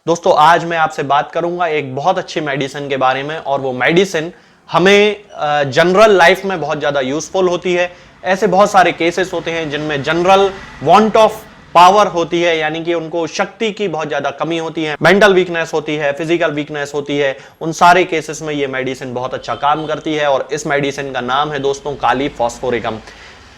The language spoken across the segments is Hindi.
दोस्तों आज मैं आपसे बात करूंगा एक बहुत अच्छी मेडिसिन के बारे में और वो मेडिसिन हमें जनरल लाइफ में बहुत ज्यादा यूजफुल होती है। ऐसे बहुत सारे केसेस होते हैं जिनमें जनरल वांट ऑफ पावर होती है, यानी कि उनको शक्ति की बहुत ज्यादा कमी होती है, मेंटल वीकनेस होती है, फिजिकल वीकनेस होती है। उन सारे केसेस में ये मेडिसिन बहुत अच्छा काम करती है और इस मेडिसिन का नाम है दोस्तों काली फॉस्फोरिकम।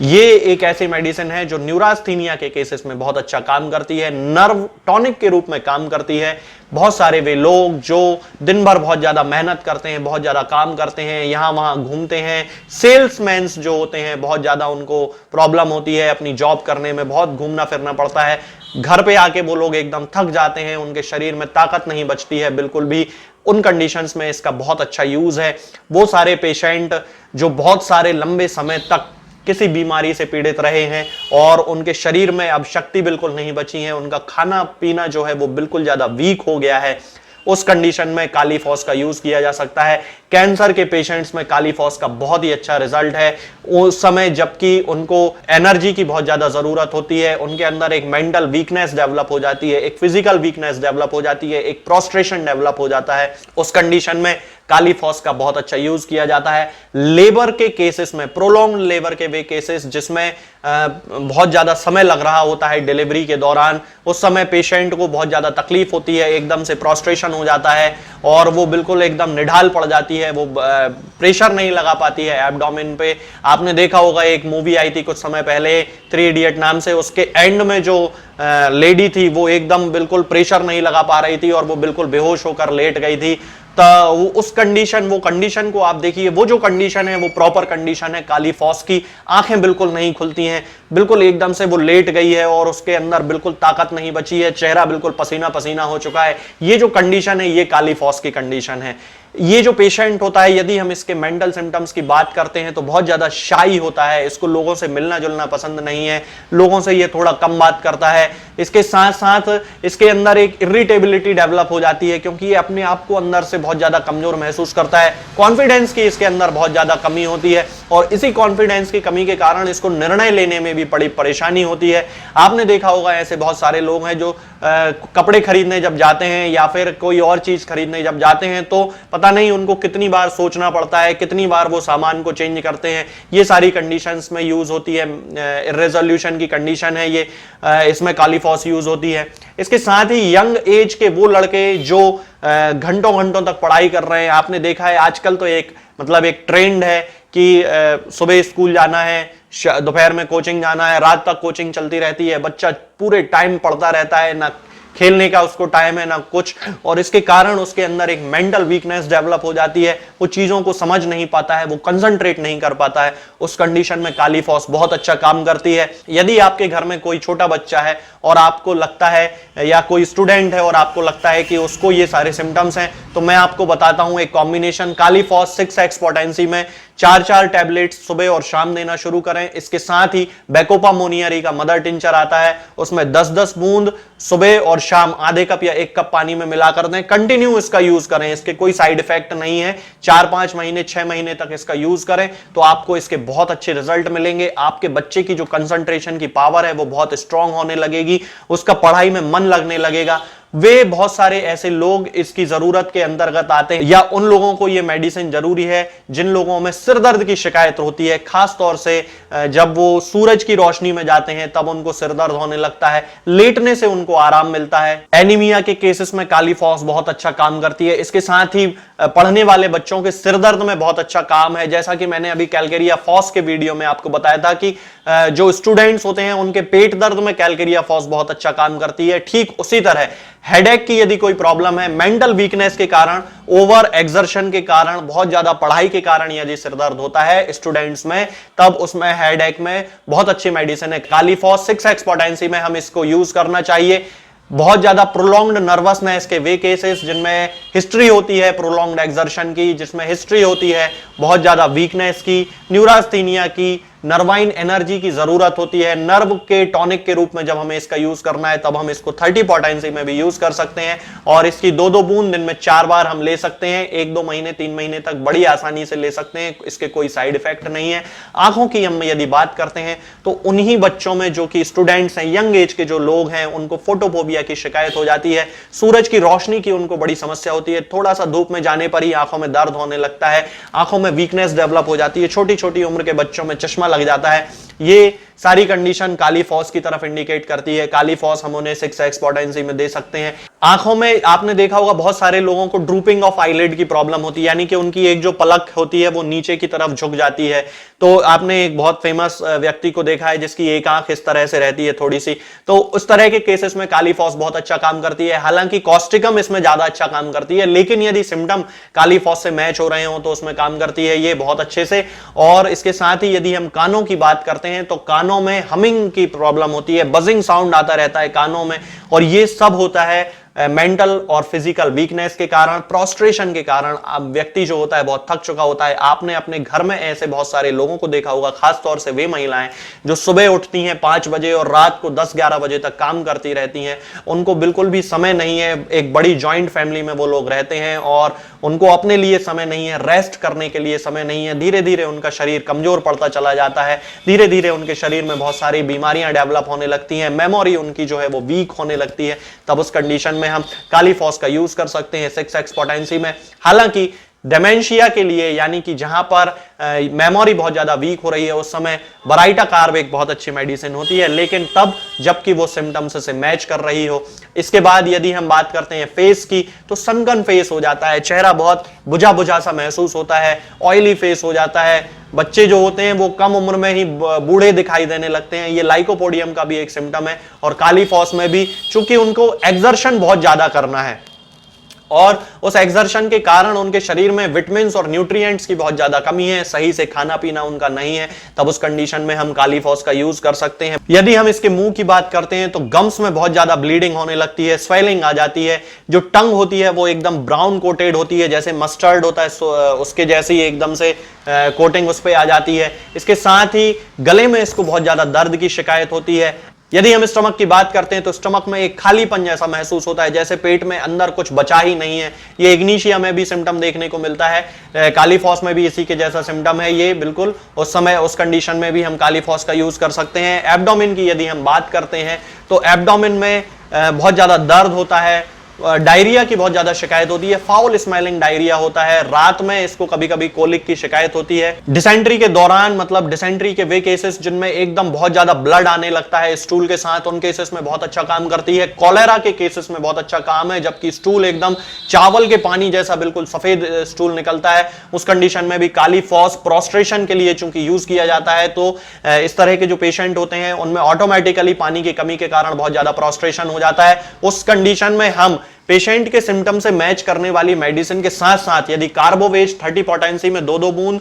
ये एक ऐसी मेडिसिन है जो न्यूरास्थीनिया के केसेस में बहुत अच्छा काम करती है, नर्व टॉनिक के रूप में काम करती है। बहुत सारे वे लोग जो दिन भर बहुत ज्यादा मेहनत करते हैं, बहुत ज्यादा काम करते हैं, यहां वहां घूमते हैं, सेल्समैन्स जो होते हैं बहुत ज्यादा उनको प्रॉब्लम होती है, अपनी जॉब करने में बहुत घूमना फिरना पड़ता है, घर पे आके वो लोग एकदम थक जाते हैं, उनके शरीर में ताकत नहीं बचती है बिल्कुल भी। उन कंडीशंस में इसका बहुत अच्छा यूज है। वो सारे पेशेंट जो बहुत सारे लंबे समय तक किसी बीमारी से पीड़ित रहे हैं और उनके शरीर में अब शक्ति बिल्कुल नहीं बची है, उनका खाना पीना जो है वो बिल्कुल ज्यादा वीक हो गया है, उस कंडीशन में काली फॉस का यूज किया जा सकता है। कैंसर के पेशेंट्स में काली फॉस का बहुत ही अच्छा रिजल्ट है। उस समय जबकि उनको एनर्जी की बहुत ज्यादा जरूरत होती है, उनके अंदर एक मेंटल वीकनेस डेवलप हो जाती है, एक फिजिकल वीकनेस डेवलप हो जाती है, एक प्रोस्ट्रेशन डेवलप हो जाता है, उस कंडीशन में काली फॉस का बहुत अच्छा यूज किया जाता है। लेबर के केसेस में, प्रोलॉन्ग लेबर के वे केसेस जिसमें बहुत ज्यादा समय लग रहा होता है डिलीवरी के दौरान, उस समय पेशेंट को बहुत ज्यादा तकलीफ होती है, एकदम से प्रोस्ट्रेशन हो जाता है और वो बिल्कुल एकदम निढाल पड़ जाती है, वो प्रेशर नहीं लगा पाती है एब्डोमेन पे। आपने देखा होगा एक मूवी आई थी कुछ समय पहले, 3 इडियट नाम से, उसके एंड में जो लेडी थी वो एकदम बिल्कुल प्रेशर नहीं लगा पा रही थी और वो बिल्कुल बेहोश होकर लेट गई थी। तो उस कंडीशन, वो कंडीशन को आप देखिए, वो जो कंडीशन है वो प्रॉपर कंडीशन है काली फॉस की। आंखें बिल्कुल नहीं खुलती हैं, बिल्कुल एकदम से वो लेट गई है और उसके अंदर बिल्कुल ताकत नहीं बची है, चेहरा बिल्कुल पसीना पसीना हो चुका है। ये जो कंडीशन है ये काली फॉस की कंडीशन है। ये जो पेशेंट होता है, यदि हम इसके मेंटल सिम्टम्स की बात करते हैं तो बहुत ज्यादा शाई होता है, इसको लोगों से मिलना जुलना पसंद नहीं है, लोगों से ये थोड़ा कम बात करता है। इसके साथ साथ इसके अंदर एक इरिटेबिलिटी डेवलप हो जाती है क्योंकि ये अपने आप को अंदर से बहुत ज्यादा कमजोर महसूस करता है। कॉन्फिडेंस की इसके अंदर बहुत ज्यादा कमी होती है और इसी कॉन्फिडेंस की कमी के कारण इसको निर्णय लेने में भी बड़ी परेशानी होती है। आपने देखा होगा ऐसे बहुत सारे लोग हैं जो कपड़े खरीदने जब जाते हैं या फिर कोई और चीज खरीदने जब जाते हैं तो पता नहीं उनको कितनी बार सोचना पड़ता है, कितनी बार वो सामान को चेंज करते हैं। ये सारी कंडीशंस में यूज होती है, रेजोल्यूशन की कंडीशन है ये, इसमें काली फॉस यूज होती है। इसके साथ ही यंग एज के वो लड़के जो घंटों घंटों तक पढ़ाई कर रहे हैं, आपने देखा है आजकल तो एक एक ट्रेंड है कि सुबह स्कूल जाना है, दोपहर में कोचिंग जाना है, रात तक कोचिंग चलती रहती है, बच्चा पूरे टाइम पढ़ता रहता है, ना खेलने का उसको टाइम है ना कुछ, और इसके कारण उसके अंदर एक मेंटल वीकनेस डेवलप हो जाती है, वो चीजों को समझ नहीं पाता है, वो कंसंट्रेट नहीं कर पाता है। उस कंडीशन में काली फॉस बहुत अच्छा काम करती है। यदि आपके घर में कोई छोटा बच्चा है और आपको लगता है, या कोई स्टूडेंट है और आपको लगता है कि उसको ये सारे सिम्टम्स हैं, तो मैं आपको बताता हूं एक combination kali phos 6x potency में 4-4 टैबलेट सुबह और शाम देना शुरू करें। इसके साथ ही बैकोपा मोनियरी का मदर टिंचर आता है, उसमें 10-10 बूंद सुबह और शाम आधे कप या 1 कप पानी में मिलाकर दें। कंटिन्यू इसका यूज करें, इसके कोई साइड इफेक्ट नहीं है। 4-5 महीने 6 महीने तक इसका यूज करें तो आपको इसके बहुत अच्छे रिजल्ट मिलेंगे। आपके बच्चे की जो कंसंट्रेशन की पावर है वो बहुत स्ट्रांग होने लगेगी, उसका पढ़ाई में मन लगने लगेगा। वे बहुत सारे ऐसे लोग इसकी जरूरत के अंतर्गत आते हैं, या उन लोगों को यह मेडिसिन जरूरी है जिन लोगों में सिर दर्द की शिकायत होती है, खास तौर से जब वो सूरज की रोशनी में जाते हैं तब उनको सिर दर्द होने लगता है, लेटने से उनको आराम मिलता है। एनीमिया के केसेस में काली फॉस बहुत अच्छा काम करती है। इसके साथ ही पढ़ने वाले बच्चों के सिर दर्द में बहुत अच्छा काम है। जैसा कि मैंने अभी कैलकेरिया फॉस के वीडियो में आपको बताया था कि जो स्टूडेंट्स होते हैं उनके पेट दर्द में कैलकेरिया फॉस बहुत अच्छा काम करती है। ठीक उसी तरह हेडेक की यदि कोई प्रॉब्लम है, मेंटल वीकनेस के कारण, ओवर एक्सर्शन के कारण, बहुत ज्यादा पढ़ाई के कारण यदि सिर दर्द होता है स्टूडेंट्स में, तब उसमें हेडेक में बहुत अच्छी मेडिसिन है काली फॉस 6x पोटेंसी में हम इसको यूज करना चाहिए। बहुत ज्यादा प्रोलॉन्ग्ड नर्वसनेस के वे केसेस जिनमें हिस्ट्री होती है प्रोलॉन्ग्ड एक्सर्शन की, जिसमें हिस्ट्री होती है बहुत ज्यादा वीकनेस की, न्यूरास्थीनिया की, नर्वाइन एनर्जी की जरूरत होती है, नर्व के टॉनिक के रूप में जब हमें इसका यूज करना है तब हम इसको 30 पोटेंसी में भी यूज कर सकते हैं। और इसकी 2-2 बूंद दिन में 4 बार हम ले सकते हैं, 1-2 महीने 3 महीने तक बड़ी आसानी से ले सकते हैं, इसके कोई साइड इफेक्ट नहीं है। आंखों की हम यदि बात करते हैं तो उन्हीं बच्चों में जो कि स्टूडेंट्स हैं, यंग एज के जो लोग हैं, उनको फोटोफोबिया की शिकायत हो जाती है, सूरज की रोशनी की उनको बड़ी समस्या होती है, थोड़ा सा धूप में जाने पर ही आंखों में दर्द होने लगता है, आंखों में वीकनेस डेवलप हो जाती है, छोटी छोटी उम्र के बच्चों में चश्मा लग जाता है। ये सारी कंडीशन काली फॉस की तरफ इंडिकेट करती है। काली फॉस हम उन्हें 6x पोटेंसी में दे सकते हैं। आंखों में आपने देखा होगा बहुत सारे लोगों को ड्रूपिंग ऑफ आईलिड की प्रॉब्लम होती है, यानी कि उनकी एक जो पलक होती है वो नीचे की तरफ झुक जाती है। तो आपने एक बहुत फेमस व्यक्ति को देखा है जिसकी एक आंख इस तरह से रहती है थोड़ी सी, तो उस तरह के केसेस में काली फॉस बहुत अच्छा काम करती है। हालांकि कॉस्टिकम इसमें ज्यादा अच्छा काम करती है, लेकिन यदि सिम्टम काली फॉस से मैच हो रहे हो तो उसमें काम करती है ये बहुत अच्छे से। और इसके साथ ही यदि हम कानों की बात करते हैं तो कानों में हमिंग की प्रॉब्लम होती है, बजिंग साउंड आता रहता है कानों में, और ये सब होता है मेंटल और फिजिकल वीकनेस के कारण, प्रोस्ट्रेशन के कारण। अब व्यक्ति जो होता है बहुत थक चुका होता है। आपने अपने घर में ऐसे बहुत सारे लोगों को देखा होगा, खासतौर से वे महिलाएं जो सुबह उठती हैं 5 बजे और रात को 10-11 बजे तक काम करती रहती हैं, उनको बिल्कुल भी समय नहीं है। एक बड़ी जॉइंट फैमिली में वो लोग रहते हैं और उनको अपने लिए समय नहीं है, रेस्ट करने के लिए समय नहीं है। धीरे धीरे उनका शरीर कमजोर पड़ता चला जाता है, धीरे धीरे उनके शरीर में बहुत सारी बीमारियां डेवलप होने लगती हैं, मेमोरी उनकी जो है वो वीक होने लगती है। तब उस कंडीशन में हम काली फॉस का यूज कर सकते हैं 6x पोटेंसी में। हालांकि डेमेंशिया के लिए, यानी कि जहां पर मेमोरी बहुत ज्यादा वीक हो रही है, उस समय बराइटा कार्ब एक बहुत अच्छी मेडिसिन होती है, लेकिन तब जबकि वो सिम्टम्स से मैच कर रही हो। इसके बाद यदि हम बात करते हैं फेस की, तो सनकन फेस हो जाता है, चेहरा बहुत बुझा बुझा सा महसूस होता है, ऑयली फेस हो जाता है, बच्चे जो होते हैं वो कम उम्र में ही बूढ़े दिखाई देने लगते हैं। ये लाइकोपोडियम का भी एक सिम्टम है। और काली फॉस में भी चूंकि उनको एक्सर्शन बहुत ज्यादा करना है और उस एक्सर्शन के कारण उनके शरीर में विटामिन्स और न्यूट्रिएंट्स की बहुत ज्यादा कमी है, सही से खाना पीना उनका नहीं है, तब उस कंडीशन में हम काली फॉस का यूज कर सकते हैं। यदि हम इसके मुंह की बात करते हैं तो गम्स में बहुत ज्यादा ब्लीडिंग होने लगती है, स्वेलिंग आ जाती है, जो टंग होती है वो एकदम ब्राउन कोटेड होती है, जैसे मस्टर्ड होता है उसके जैसी एकदम से कोटिंग उस पर आ जाती है। इसके साथ ही गले में इसको बहुत ज्यादा दर्द की शिकायत होती है। यदि हम स्टमक की बात करते हैं तो स्टमक में एक खालीपन जैसा महसूस होता है, जैसे पेट में अंदर कुछ बचा ही नहीं है। ये इग्निशिया में भी सिम्टम देखने को मिलता है, काली फॉस में भी इसी के जैसा सिम्टम है। ये बिल्कुल उस समय उस कंडीशन में भी हम काली फॉस का यूज कर सकते हैं। एब्डोमेन की यदि हम बात करते हैं तो एब्डोमेन में बहुत ज्यादा दर्द होता है, डायरिया की बहुत ज्यादा शिकायत होती है, फाउल स्मेलिंग डायरिया होता है, रात में इसको कभी कभी कोलिक की शिकायत होती है। डिसेंट्री के दौरान, मतलब डिसेंट्री के वे केसेस जिनमें एकदम बहुत ज्यादा ब्लड आने लगता है स्टूल के साथ, उन केसेस में बहुत अच्छा काम करती है। कॉलेरा के केसेस में बहुत अच्छा काम है, जबकि स्टूल एकदम चावल के पानी जैसा बिल्कुल सफेद स्टूल निकलता है, उस कंडीशन में भी काली फॉस प्रोस्ट्रेशन के लिए चूंकि यूज किया जाता है, तो इस तरह के जो पेशेंट होते हैं उनमें ऑटोमेटिकली पानी की कमी के कारण बहुत ज्यादा प्रोस्ट्रेशन हो जाता है। उस कंडीशन में हम पेशेंट के सिम्टम से मैच करने वाली मेडिसिन के साथ साथ यदि कार्बोवेज 30 पोटेंसी में 2-2 बूंद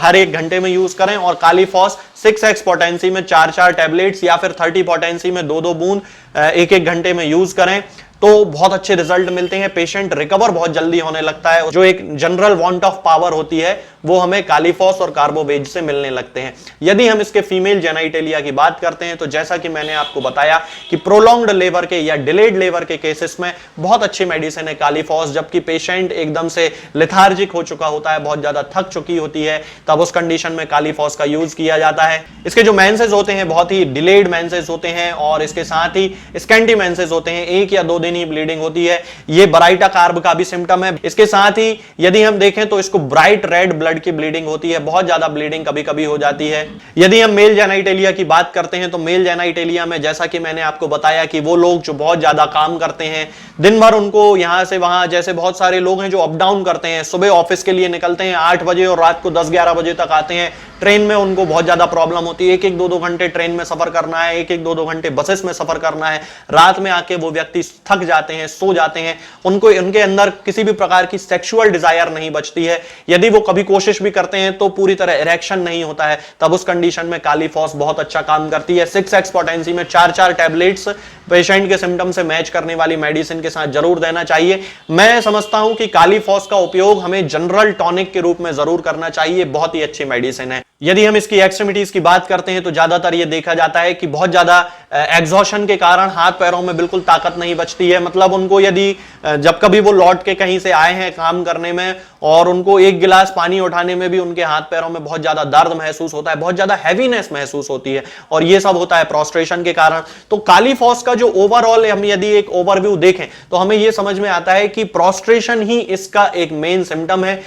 हर 1 घंटे में यूज करें और काली फॉस 6x पोटेंसी में 4-4 टैबलेट्स या फिर 30 पोटेंसी में 2-2 बूंद 1-1 घंटे में यूज करें तो बहुत अच्छे रिजल्ट मिलते हैं। पेशेंट रिकवर बहुत जल्दी होने लगता है। जो एक जनरल वांट ऑफ पावर होती है वो हमें काली फॉस और कार्बोवेज से मिलने लगते हैं। यदि हम इसके फीमेल जेनाइटेलिया की बात करते हैं तो जैसा कि मैंने आपको बताया कि प्रोलॉन्ग्ड लेबर के या डिलेड लेबर के केसेस में बहुत अच्छी मेडिसिन है काली फॉस। जबकि पेशेंट एकदम से लेथार्जिक हो चुका होता है, बहुत ज्यादा थक चुकी होती है, तब उस कंडीशन में काली फॉस का यूज किया जाता है। इसके जो मेंसेस होते हैं बहुत ही डिलेड मेंसेस होते हैं और इसके साथ ही स्कैंटी मेंसेस होते हैं, 1 या 2 दिन ही ब्लीडिंग होती है। ये बराइटा कार्ब का भी सिम्टम है। इसके साथ ही यदि हम देखें तो इसको ब्राइट रेड ब्लड की ब्लीडिंग होती है, बहुत ज्यादा ब्लीडिंग कभी कभी हो जाती है। यदि हम मेल जेनाइटेलिया की बात करते हैं तो मेल जेनाइटेलिया में जैसा कि मैंने आपको बताया कि वो लोग जो बहुत ज्यादा काम करते हैं दिन भर, उनको यहां से वहां, जैसे बहुत सारे लोग हैं जो अप डाउन करते हैं, सुबह ऑफिस के लिए निकलते हैं 8 बजे और रात को 10-11 बजे तक आते हैं। ट्रेन में उनको बहुत ज्यादा प्रॉब्लम होती है, 1-1, 2-2 घंटे ट्रेन में सफर करना है, 1-1, 2-2 घंटे बसेस में सफर करना है। रात में आके वो व्यक्ति थक जाते हैं, सो जाते हैं, उनको उनके अंदर किसी भी प्रकार की सेक्सुअल डिजायर नहीं बचती है। यदि वो कभी कोशिश भी करते हैं तो पूरी तरह इरेक्शन नहीं होता है, तब उस कंडीशन में काली फॉस बहुत अच्छा काम करती है। 6x पोटेंसी में 4-4 टैबलेट्स पेशेंट के सिम्टम से मैच करने वाली मेडिसिन के साथ जरूर देना चाहिए। मैं समझता हूं कि काली फॉस का उपयोग हमें जनरल टॉनिक के रूप में जरूर करना चाहिए, बहुत ही अच्छी मेडिसिन है। यदि हम इसकी एक्सट्रीमिटीज की बात करते हैं तो ज्यादातर ये देखा जाता है कि बहुत ज्यादा एग्जॉशन के कारण हाथ पैरों में बिल्कुल ताकत नहीं बचती है। मतलब उनको यदि जब कभी वो लौट के कहीं से आए हैं काम करने में और उनको एक गिलास पानी उठाने में भी उनके हाथ पैरों में बहुत ज्यादा दर्द महसूस होता है, बहुत ज्यादा हैवीनेस महसूस होती है, और ये सब होता है प्रोस्ट्रेशन के कारण। तो काली फॉस का जो ओवरऑल हम यदि एक ओवरव्यू देखें तो हमें यह समझ में आता है कि प्रोस्ट्रेशन ही इसका एक मेन सिम्टम है।